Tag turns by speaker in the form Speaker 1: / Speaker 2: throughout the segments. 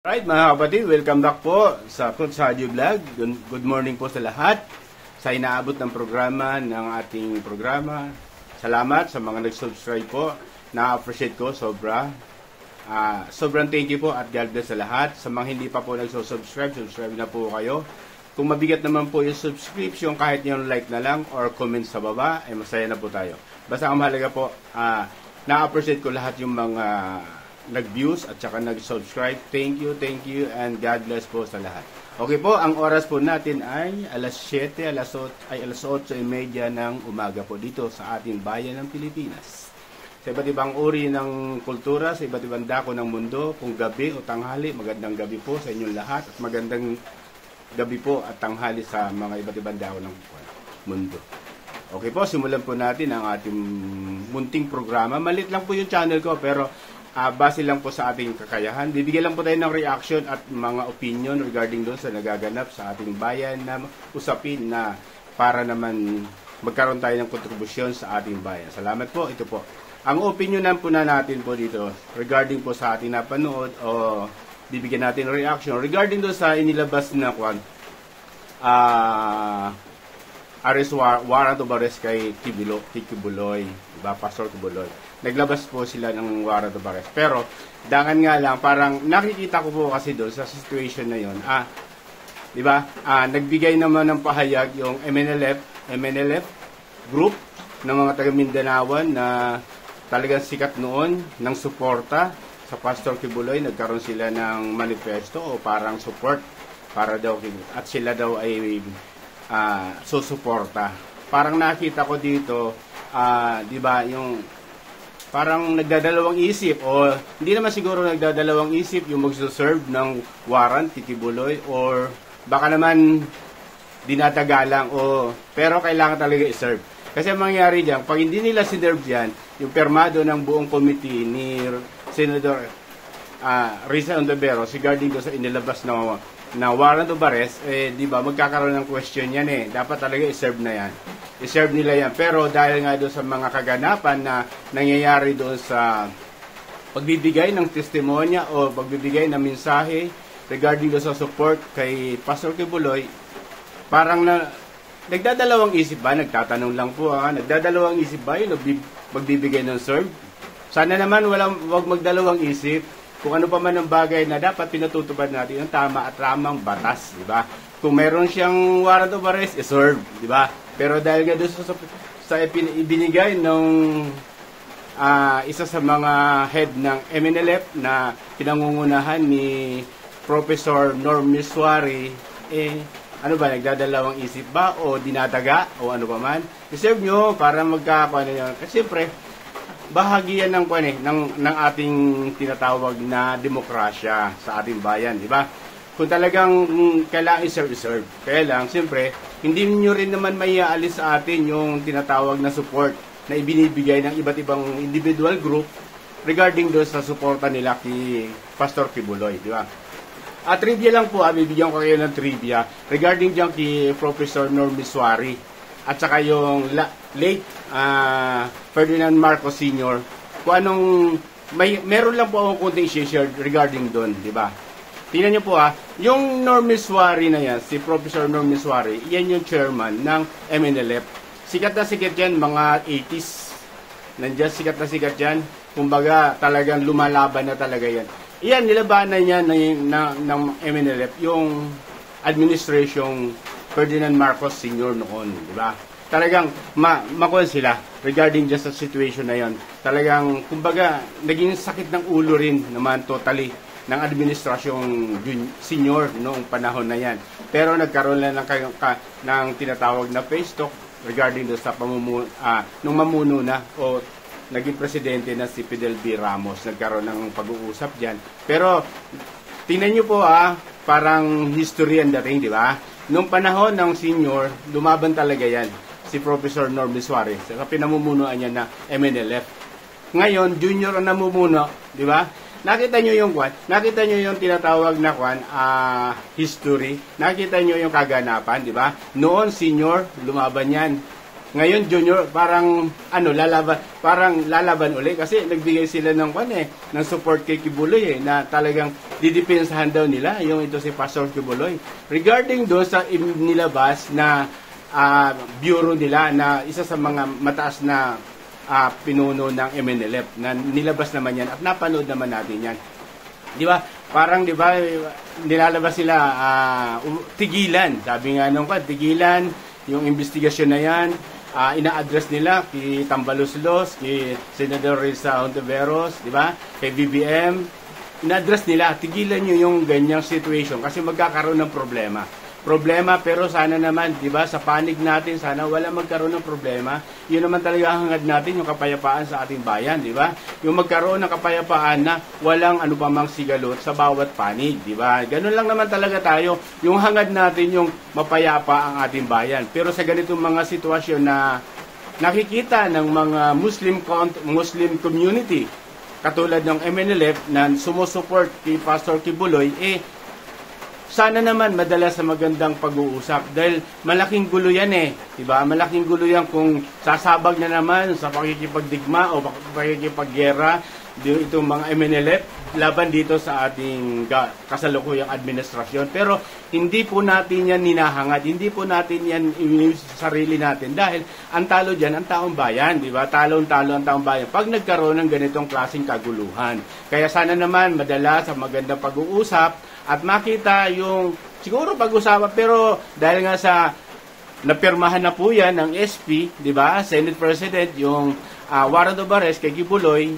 Speaker 1: Alright mga kapatid, welcome back po sa Coach Hadio Vlog. Good morning po sa lahat sa inaabot ng programa ng ating programa. Salamat sa mga nag-subscribe po. Na-appreciate ko sobra. Sobrang thank you po at God bless sa lahat. Sa mga hindi pa po nag-subscribe, subscribe na po kayo. Kung mabigat naman po yung subscription, kahit yung like na lang or comment sa baba, ay masaya na po tayo. Basta ang mahalaga po, na-appreciate ko lahat yung mga nag-views at saka nag-subscribe. Thank you, and God bless po sa lahat. Okay po, ang oras po natin ay alas 7, alas 8:30 ng umaga po dito sa ating bayan ng Pilipinas. Sa iba't ibang uri ng kultura, sa iba't ibang dako ng mundo, kung gabi o tanghali, magandang gabi po sa inyong lahat at magandang gabi po at tanghali sa mga iba't ibang dako ng mundo. Okay po, simulan po natin ang ating munting programa. Malit lang po yung channel ko pero base lang po sa ating kakayahan. Bibigyan lang po tayo ng reaction at mga opinion regarding doon sa nagaganap sa ating bayan na usapin na para naman magkaroon tayo ng kontribusyon sa ating bayan. Salamat po. Ito po. Ang opinionan po na natin po dito regarding po sa ating napanood o bibigyan natin reaction regarding doon sa inilabas na arrest warrant of arrest kay Kibuloy, diba? Pastor Kibuloy. Naglabas po sila ng warrant of arrest. Pero, dangan nga lang, parang nakikita ko po kasi doon sa situation na yon. Di ba? Nagbigay naman ng pahayag yung MNLF group ng mga taga-Mindanaoan na talagang sikat noon ng suporta sa Pastor Kibuloy. Nagkaroon sila ng manifesto o parang support para daw at sila daw ay susuporta. Parang nakita ko dito, di ba, yung parang nagdadalawang isip o hindi naman siguro nagdadalawang isip yung magsuserve ng warrant Kibuloy or baka naman dinatagalang o pero kailangan talaga i-serve. Kasi ang mangyari diyan, pag hindi nila sinerve yan, yung permado ng buong committee ni Senator Risa Ontiveros regarding do sa inilabas na warrant of arrest, di ba, magkakaroon ng question yan Dapat talaga i-serve na yan. I-serve nila yan. Pero dahil nga doon sa mga kaganapan na nangyayari doon sa pagbibigay ng testimonya o pagbibigay ng mensahe regarding doon sa support kay Pastor Kibuloy, parang nagdadalawang isip ba? Nagtatanong lang po nagdadalawang isip ba yung magbibigay ng serve? Sana naman wag magdalawang isip. Kung ano pa man ang bagay na dapat pinatutupad natin yung tama at tamang batas, di ba? Kung meron siyang warrant of arrest, i-serve, di ba? Pero dahil nga doon sa ibinigay ng isa sa mga head ng MNLF na pinangungunahan ni Professor Norm Miswari, ano ba, nagdadalawang isip ba o dinataga o ano pa man? I-serve nyo para magkakaano yun. Kasi siyempre, bahagi yan ng ating tinatawag na demokrasya sa ating bayan, di ba? Kung talagang kailangan i-serve. Kaya lang, siyempre, hindi nyo rin naman maiaalis sa atin yung tinatawag na support na ibinibigay ng iba't ibang individual group regarding doon sa suporta nila kay Pastor Kibuloy, di ba? Trivia lang po, bibigyan ko kayo ng trivia regarding dyan kay Professor Norm Miswari at saka yung late Ferdinand Marcos Sr. Kung anong meron lang po akong konti i-share regarding doon, di ba? Tingnan niyo po yung Norm Miswari na yan, si Professor Norm Miswari, yan yung chairman ng MNLF. Sikat na sikat yan, mga 80s. Nandiyan, sikat na sikat yan. Kumbaga, talagang lumalaban na talaga yan. Iyan, nilabanan niya ng MNLF, yung administration Ferdinand Marcos Sr. noon, di ba? Talagang makuha sila regarding just sa situation na yon. Talagang, kumbaga, naging sakit ng ulo rin naman totally ng administrasyong senior noong panahon na yan. Pero nagkaroon lang ng tinatawag na face talk regarding doon sa nung mamuno na o naging presidente na si Fidel B. Ramos. Nagkaroon ng pag-uusap dyan. Pero, tingnan nyo po parang history ang dating, di ba? Noong panahon ng senior, lumaban talaga yan. Si Professor Norm Miswari. Sa pinamumunuan niya na MNLF. Ngayon, junior ang namumuno, di ba? Nakita nyo yung tinatawag na history. Nakita nyo yung kaganapan, di ba? Noon, senior, lumaban yan. Ngayon, Junior, parang lalaban uli kasi nagbigay sila ng ng support kay Kibuloy na talagang didepensahan daw nila yung ito si Pastor Kibuloy. Regarding do sa nilabas na bureau nila na isa sa mga mataas na pinuno ng MNLF na nilabas naman yan at napanood naman natin yan. Di ba? Parang di ba nilalabas sila tigilan. Sabi nga nung tigilan yung investigasyon na yan. Ina-address nila kay Tambaloslos, kay Senador Risa Hontiveros, di ba? Kay BBM. Ina-address nila, tigilan nyo yung ganyang situation kasi magkakaroon ng problema. Pero sana naman, di ba, sa panig natin, sana wala magkaroon ng problema. Yun naman talaga ang hangad natin, yung kapayapaan sa ating bayan, di ba? Yung magkaroon ng kapayapaan na walang mang sigalot sa bawat panig, di ba? Ganun lang naman talaga tayo. Yung hangad natin, yung mapayapa ang ating bayan. Pero sa ganitong mga sitwasyon na nakikita ng mga Muslim community, katulad ng MNLF na sumusuport kay Pastor Kibuloy, sana naman madala sa magandang pag-uusap dahil malaking gulo yan diba? Malaking gulo yan kung sasabag na naman sa pakikipagdigma o pakikipaggera itong mga MNLF laban dito sa ating kasalukuyang administrasyon. Pero hindi po natin yan ninahangad, hindi po natin yan sa sarili natin dahil ang talo dyan ang taong bayan, di ba? Talon-talo ang taong bayan pag nagkaroon ng ganitong klaseng kaguluhan. Kaya sana naman madala sa magandang pag-uusap at makita yung siguro pag-usapan pero dahil nga sa napirmahan na po yan ng SP, di ba? Senate President, yung warrant of arrest kay Kibuloy,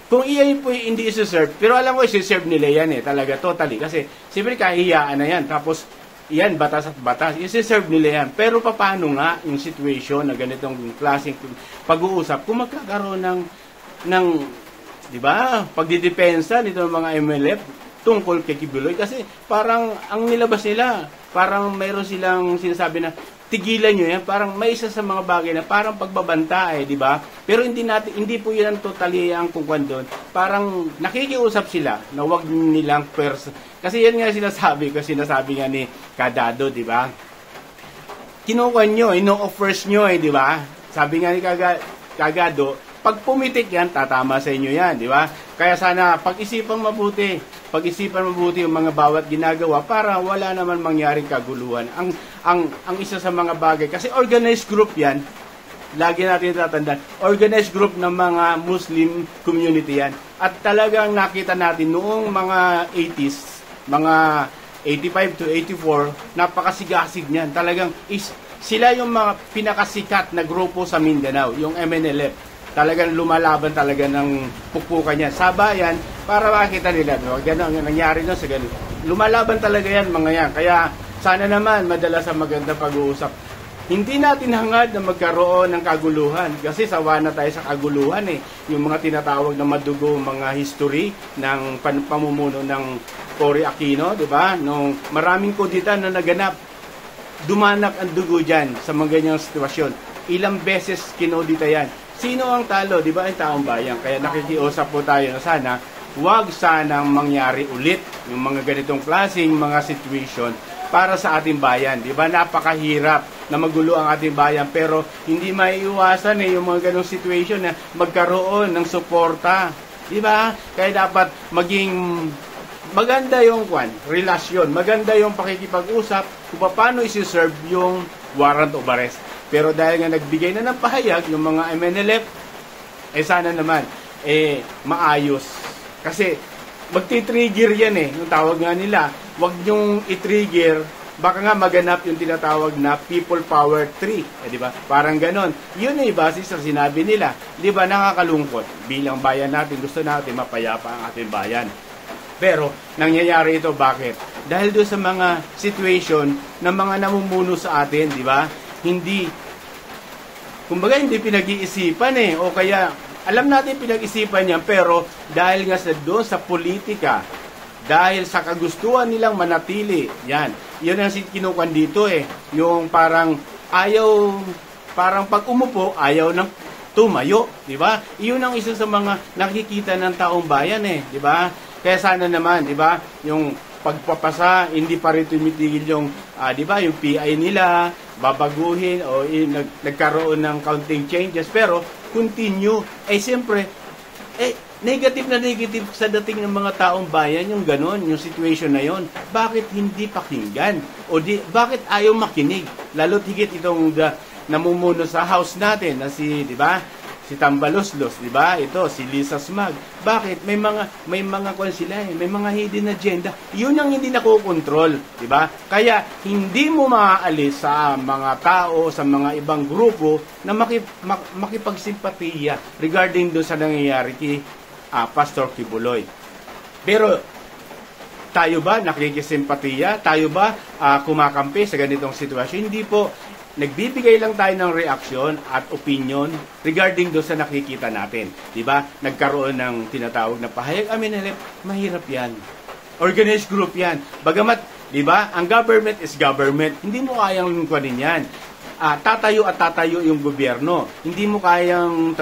Speaker 1: kung iyan po hindi isi-serve, pero alam ko isi-serve nila yan talaga totally kasi siyempre kahiyaan na yan tapos yan batas at batas, isi-serve nila yan pero paano nga yung situation na ganitong klaseng pag-uusap kung magkakaroon ng di ba pagdidepensa nito ng mga MLF tungkol kay Kibuloy kasi parang ang nilabas nila parang mayroon silang sinasabi na tigilan nyo yan, parang may isa sa mga bagay na parang pagbabanta di ba? Pero hindi po yan totally ang kungkwan doon. Parang nakikiusap sila na wag nilang kasi yan nga sinasabi nga ni Cadado, di ba? Kinukuhan nyo, ino-offers nyo di ba? Sabi nga ni Cagado, pag pumitik yan, tatama sa inyo yan, di ba? Kaya sana pag-isipan mabuti yung mga bawat ginagawa para wala naman mangyaring kaguluhan. Ang isa sa mga bagay, kasi organized group yan, lagi natin tatandaan, organized group ng mga Muslim community yan. At talagang nakita natin noong mga 80s, mga 85 to 84, napakasigasig niyan. Talagang sila yung mga pinakasikat na grupo sa Mindanao, yung MNLF. Talagang lumalaban talaga ng pukpukan niya sa bayan para makita nila. No? Ganun ang nangyari no, sa ganun. Lumalaban talaga yan mga yan. Kaya sana naman madala sa maganda pag-uusap. Hindi natin hangad na magkaroon ng kaguluhan kasi sawa na tayo sa kaguluhan Yung mga tinatawag na madugo, mga history ng pamumuno ng Cory Aquino, di ba? Nung maraming kudita na naganap, dumanak ang dugo dyan sa mga ganyang sitwasyon. Ilang beses kinodita yan. Sino ang talo? Di ba? Ang taong bayan. Kaya nakikiusap po tayo na sana huwag sanang mangyari ulit yung mga ganitong klaseng mga situation para sa ating bayan. Di ba? Napakahirap na magulo ang ating bayan pero hindi maiiwasan yung mga ganong situation na magkaroon ng suporta. Di ba? Kaya dapat maging maganda yung relasyon, maganda yung pakikipag-usap kung paano isi-serve yung warrant of arrest. Pero dahil nga nagbigay na ng pahayag yung mga MNLF, sana naman, maayos. Kasi, magti-trigger yan yung tawag nga nila. Huwag nyong i-trigger, baka nga maganap yung tinatawag na people power tree. Di ba? Parang ganon. Yun base sa sinabi nila. Di ba? Nakakalungkot. Bilang bayan natin, gusto natin mapayapa ang ating bayan. Pero, nangyayari ito, bakit? Dahil doon sa mga situation ng mga namumuno sa atin, di ba? Kumbaga hindi pinag-iisipan o kaya alam natin pinag-isipan yan pero dahil nga doon sa politika, dahil sa kagustuhan nilang manatili, yun ang kinukuhan dito yung parang parang pag umupo, ayaw ng tumayo, di ba? Iyon ang isa sa mga nakikita ng taong bayan di ba? Kaya sana naman, di ba, yung pagpapasa, hindi pa rin tumitigil yung, di ba, yung PI nila, babaguhin o nagkaroon ng counting changes, pero continue. Siyempre, negative na negative sa dating ng mga taong bayan yung ganon, yung situation na yon. Bakit hindi pakinggan? Bakit ayaw makinig? Lalo't higit itong namumuno sa house natin na di ba? Si Tambaloslos, di ba? Ito, si Lisa Smag. Bakit? May mga kung sila may mga hidden agenda. Yun ang hindi nakokontrol, di ba? Kaya, hindi mo maaalis sa mga tao, sa mga ibang grupo na makipagsimpatiya regarding doon sa nangyayari kay Pastor Kibuloy. Pero, tayo ba nakikisimpatiya? Tayo ba kumakampi sa ganitong sitwasyon? Hindi po. Nagbibigay lang tayo ng reaksyon at opinion regarding doon sa nakikita natin. Diba? Nagkaroon ng tinatawag na pahayag aminalip, mahirap yan. Organized group yan. Bagamat, diba, ang government is government. Hindi mo kayang lingkuanin yan. Tatayo at tatayo yung gobyerno. Hindi mo kayang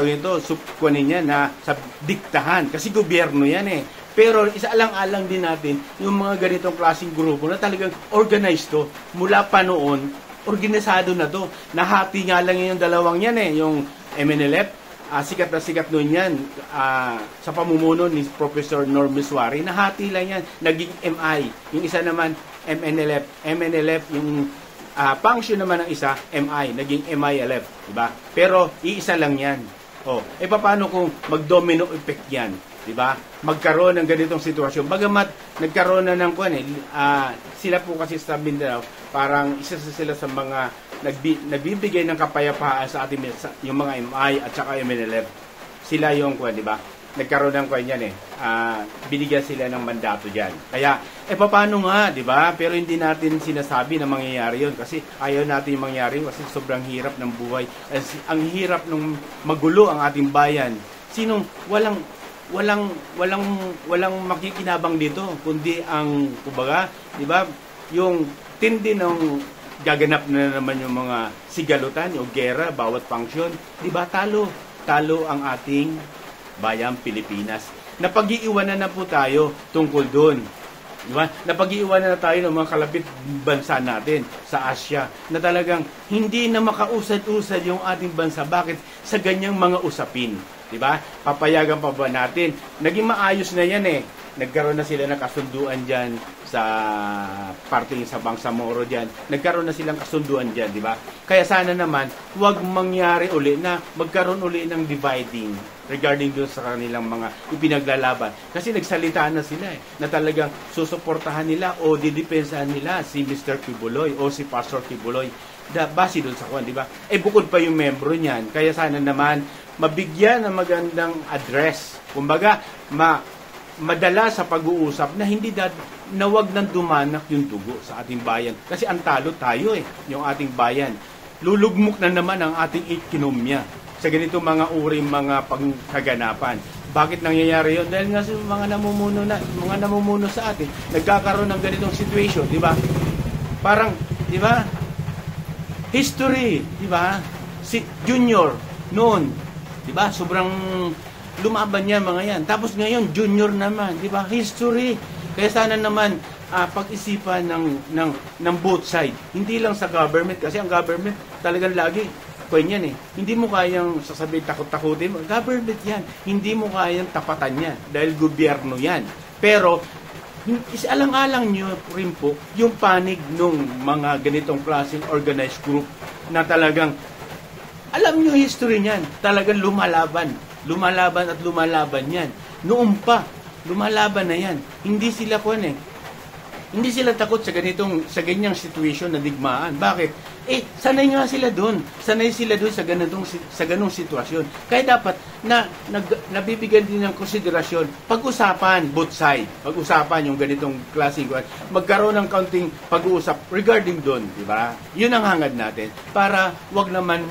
Speaker 1: kunin yan na sa diktahan. Kasi gobyerno yan eh. Pero isaalang-alang din natin yung mga ganitong klaseng grupo na talagang organized to mula pa noon. Organisado na to. Nahati nga lang yung dalawang yan eh. Yung MNLF, sikat na sikat nun yan sa pamumuno ni Professor Norm Miswari. Nahati lang yan. Naging MI. Yung isa naman, MNLF. MNLF, yung function naman ng isa, MI. Naging MILF. Diba? Pero, iisa lang yan. Paano kung mag-domino effect yan? Diba? Magkaroon ng ganitong sitwasyon. Bagamat nagkaroon na ng sila po kasi sa Mindanao, parang isa sila sa mga nagbibigay ng kapayapaan sa ating yung mga MI at saka MNLF. Sila yung diba? Nagkaroon ng yan binigyan sila ng mandato diyan. Kaya paano nga, diba? Pero hindi natin sinasabi na mangyayari yon kasi ayaw natin yung mangyari kasi sobrang hirap ng buhay. Ang hirap ng magulo ang ating bayan. Sinong walang makikinabang dito kundi ang kumbaga, 'di ba? Yung tindi ng gaganap na naman yung mga sigalutan, yung gera, bawat function, 'di ba? Talo ang ating bayang Pilipinas. Napag-iiwanan na po tayo tungkol doon. 'Di ba? Napag-iiwanan na tayo ng mga kalapit bansa natin sa Asia na talagang hindi na makausad-usad yung ating bansa. Bakit? Sa ganyang mga usapin. Diba? Papayagan pa ba natin? Naging maayos na yan eh. Nagkaroon na sila ng kasunduan dyan sa parting sa Bangsamoro dyan. Nagkaroon na silang kasunduan dyan, di ba? Kaya sana naman, huwag mangyari uli na magkaroon uli ng dividing regarding doon sa kanilang mga ipinaglalaban. Kasi nagsalita na sila eh, na talagang susuportahan nila o didepensahan nila si Mr. Kibuloy o si Pastor Kibuloy. Base doon sa di ba? Bukod pa yung membro niyan. Kaya sana naman, mabigyan ng magandang address. Kumbaga, madala sa pag-uusap na hindi na wag nang dumanak yung dugo sa ating bayan. Kasi ang talo tayo yung ating bayan. Lulugmok na naman ang ating ekonomiya sa ganito mga uri mga pagkaganapan. Bakit nangyayari yun? Dahil nga sa mga namumuno sa atin, nagkakaroon ng ganitong situation, di ba? Parang, di ba? History, di ba? Si Junior noon, di ba? Sobrang lumaban yan mga yan. Tapos ngayon, Junior naman, di ba? History. Kaya sana naman pag-isipan ng both side. Hindi lang sa government kasi ang government talagang lagi yan eh. Hindi mo kayang sasabihin takot-takutin mo. Government yan. Hindi mo kayang tapatan yan dahil gobyerno yan. Pero alang-alang nyo rin po yung panig ng mga ganitong klaseng organized group na talagang alam nyo history niyan, talagang lumalaban at lumalaban yan. Noon pa, lumalaban na yan. Hindi sila hindi sila takot sa ganyang situation na digmaan. Bakit? Sanay nga sila doon. Sanay sila doon sa ganong sitwasyon. Kaya dapat nabibigyan din ng konsiderasyon. Pag-usapan, both side. Pag-usapan yung ganitong klaseng magkaroon ng kaunting pag-uusap regarding doon. Diba? Yun ang hangad natin. Para wag naman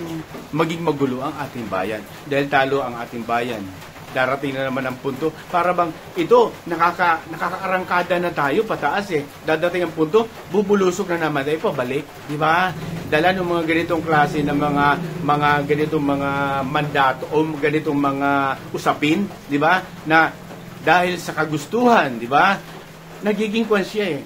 Speaker 1: maging magulo ang ating bayan. Dahil talo ang ating bayan. Darating na naman ang punto, para bang ito, nakakaarangkada na tayo pataas eh. Dadating ang punto, bubulusok na naman tayo pabalik, di ba? Dala ng mga ganitong klase ng mga ganitong mga mandato o ganitong mga usapin, di ba? Na dahil sa kagustuhan, di ba? Nagiging siya eh.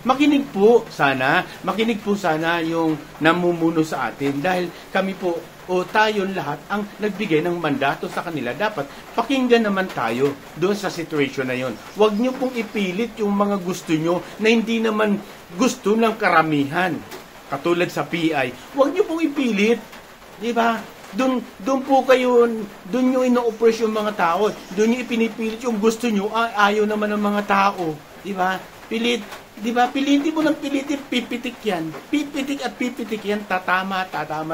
Speaker 1: Makinig po sana yung namumuno sa atin dahil kami po o tayong lahat ang nagbigay ng mandato sa kanila. Dapat pakinggan naman tayo doon sa situation na yon. Huwag nyo pong ipilit yung mga gusto nyo na hindi naman gusto ng karamihan. Katulad sa PI, huwag nyo pong ipilit. Di ba? Doon po kayo, doon nyo ino-oppress yung mga tao. Doon nyo ipinipilit yung gusto nyo, ayaw naman ng mga tao. Di ba? Di ba? Pilitin mo ng pilitin, pipitik yan. Pipitik yan, tatama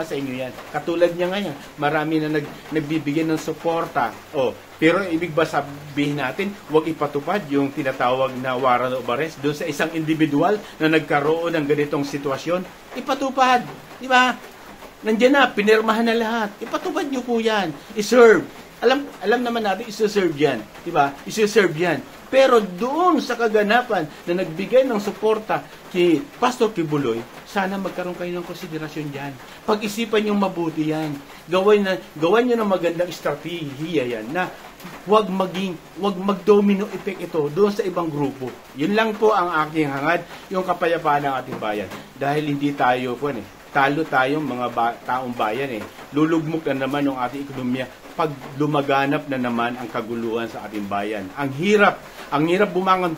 Speaker 1: sa inyo yan. Katulad niya ngayon, marami na nagbibigyan ng suporta. Pero ibig ba sabihin natin, huwag ipatupad yung tinatawag na warrant of arrest doon sa isang individual na nagkaroon ng ganitong sitwasyon? Ipatupad. Di ba? Nandiyan na, pinirmahan na lahat. Ipatupad nyo po yan. I-serve. Alam naman natin, isi-serve yan. Diba? Isi-serve yan. Pero doon sa kaganapan na nagbigay ng suporta kay Pastor Kibuloy, sana magkaroon kayo ng konsiderasyon dyan. Pag-isipan nyo mabuti yan. Gawan nyo ng magandang estratehiya yan na huwag mag-domino effect ito doon sa ibang grupo. Yun lang po ang aking hangad, yung kapayapaan ng ating bayan. Dahil hindi tayo talo tayong mga taong bayan lulugmok na naman ang ating ekonomiya pag lumaganap na naman ang kaguluhan sa ating bayan. Ang hirap bumangon,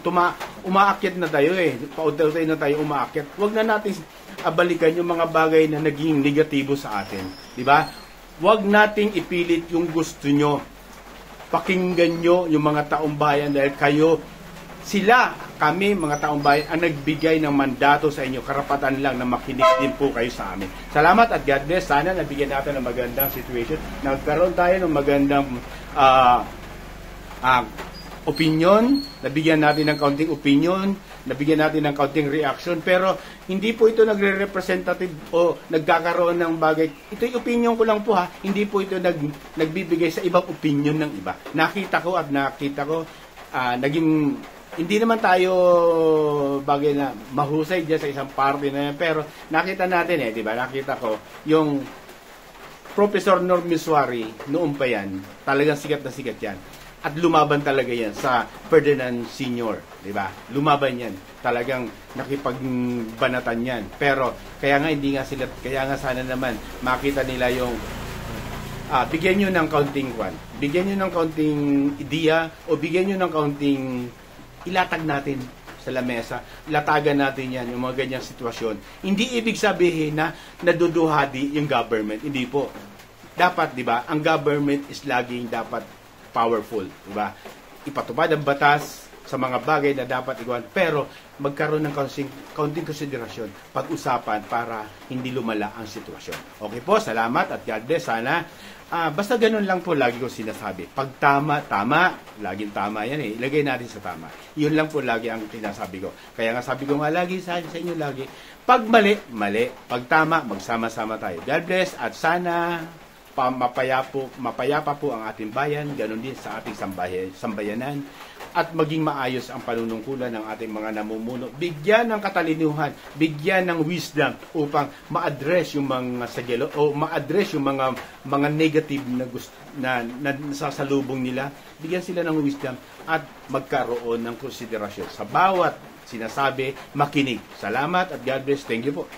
Speaker 1: umaakyat na tayo paunti-unti na tayo umaakyat. Huwag na natin abalikan yung mga bagay na naging negatibo sa atin. Di ba? Huwag nating ipilit yung gusto nyo. Pakinggan nyo yung mga taong bayan dahil kami, mga taong bayan, ang nagbigay ng mandato sa inyo. Karapatan lang na makinig din po kayo sa amin. Salamat at God bless. Sana nabigyan natin ng magandang situation. Nagkaroon tayo ng magandang opinion. Nabigyan natin ng kaunting opinion. Nabigyan natin ng kaunting reaction. Pero hindi po ito nagre-representative o nagkakaroon ng bagay. Ito yung opinion ko lang po Hindi po ito nagbibigay sa ibang opinion ng iba. Nakita ko naging hindi naman tayo bagay na mahusay dyan sa isang party na yan. Pero nakita natin di ba? Nakita ko yung Professor Norm Miswari noon pa yan. Talagang sikat na sikat yan. At lumaban talaga yan sa Ferdinand Sr. Di ba? Lumaban yan. Talagang nakipagbanatan yan. Pero kaya nga sana naman makita nila yung bigyan nyo ng kaunting ideya o bigyan nyo ng kaunting ilatag natin sa lamesa, latagan natin yan, yung mga ganyang sitwasyon. Hindi ibig sabihin na naduduhadi yung government. Hindi po. Dapat, di ba, ang government is laging dapat powerful. Di ba? Ipatupad ang batas sa mga bagay na dapat igawan, pero magkaroon ng kaunting konsiderasyon, pag-usapan para hindi lumala ang sitwasyon. Okay po, salamat at God bless. Sana basta ganun lang po lagi ko sinasabi. Pag tama, laging tama yan ilagay natin sa tama. Yun lang po lagi ang sinasabi ko. Kaya nga sabi ko nga lagi sa inyo lagi, pag mali. Pag tama, magsama-sama tayo. God bless at sana mapayapa po ang ating bayan, ganun din sa ating sambayanan, at maging maayos ang panunungkulan ng ating mga namumuno. Bigyan ng katalinuhan, bigyan ng wisdom upang ma-address yung mga sagelo o ma-address yung mga negative na nasasalubong nila. Bigyan sila ng wisdom at magkaroon ng konsiderasyon sa bawat sinasabi, makinig. Salamat at God bless. Thank you po.